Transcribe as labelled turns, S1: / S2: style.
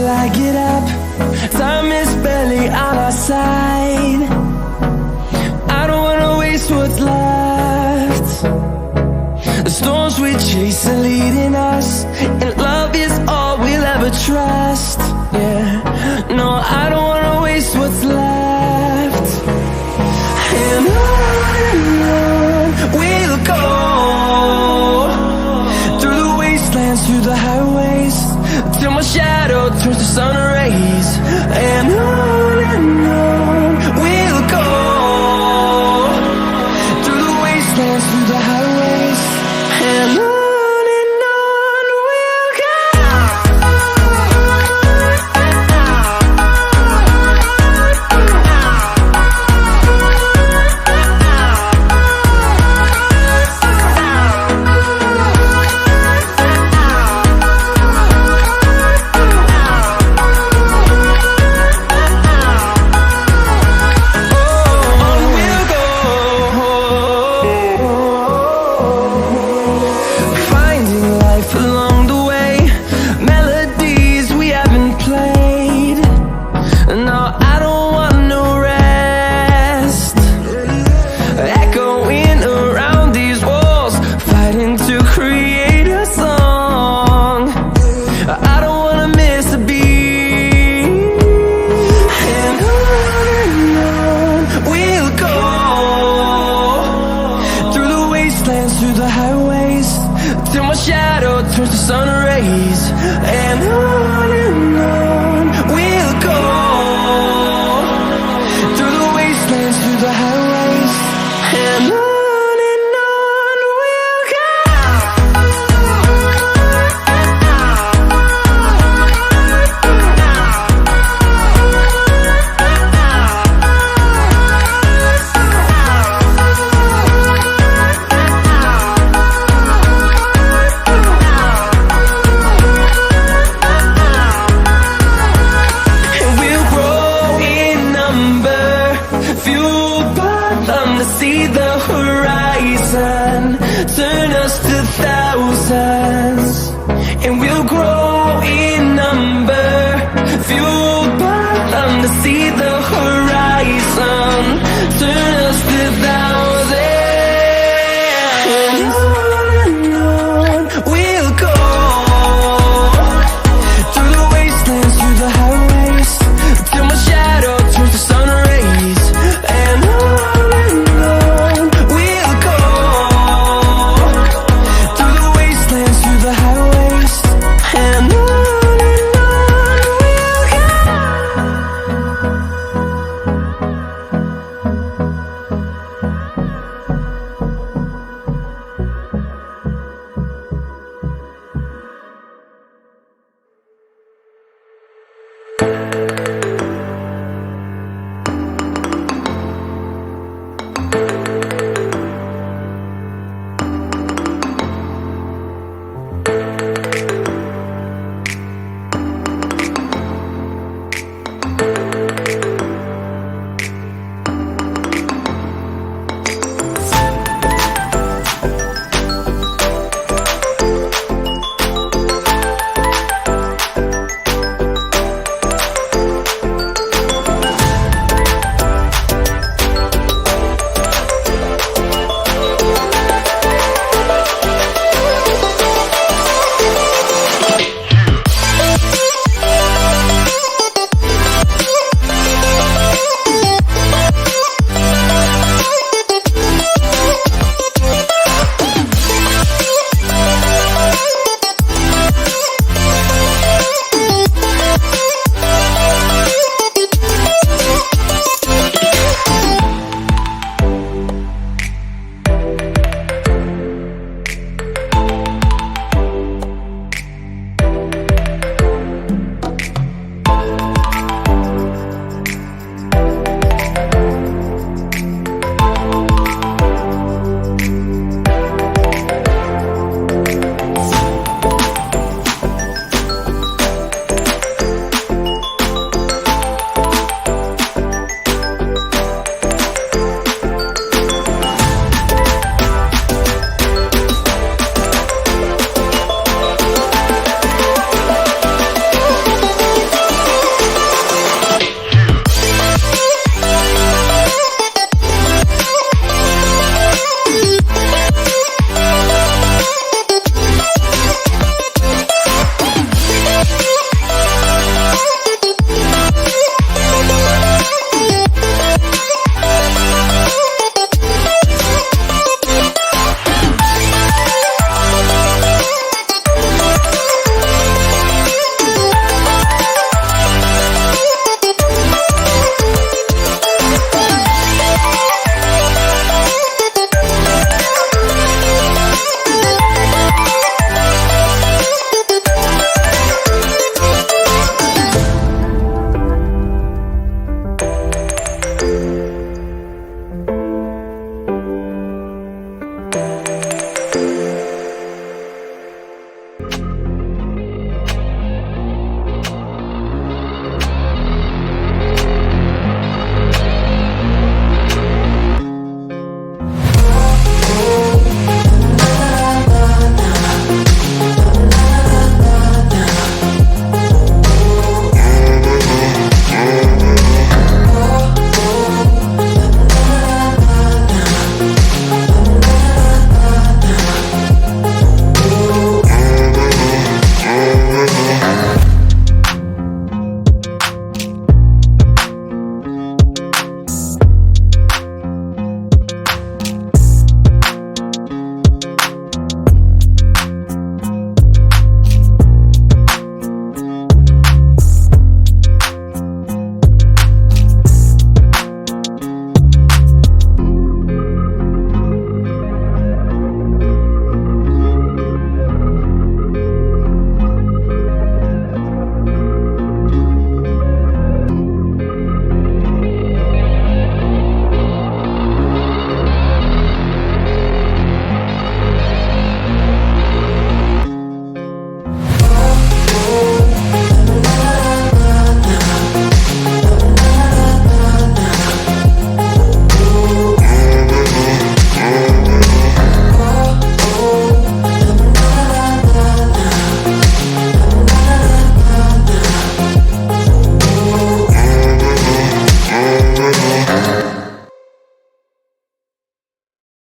S1: I get up. Time is barely on our side. I don't wanna waste what's left. The storms we chase are leading us, and love is all we'll ever trust. Yeah, no, I don't wanna waste what's left. And on we'll go, through the wastelands, through the highways, till my shadow turns to sun rays. And on we'll go, through the wastelands, through the highways, and on. Through the highways, till my shadow turns to sun rays. And on we'll go, through the wastelands, through the highways, and on. See the horizon, turn us to thousands, and we'll grow in number, fueled by them. To see the horizon, turn us to thousands, and on we'll go, through the wastelands, through the highways, till my shadow turns to sun rays. And and you.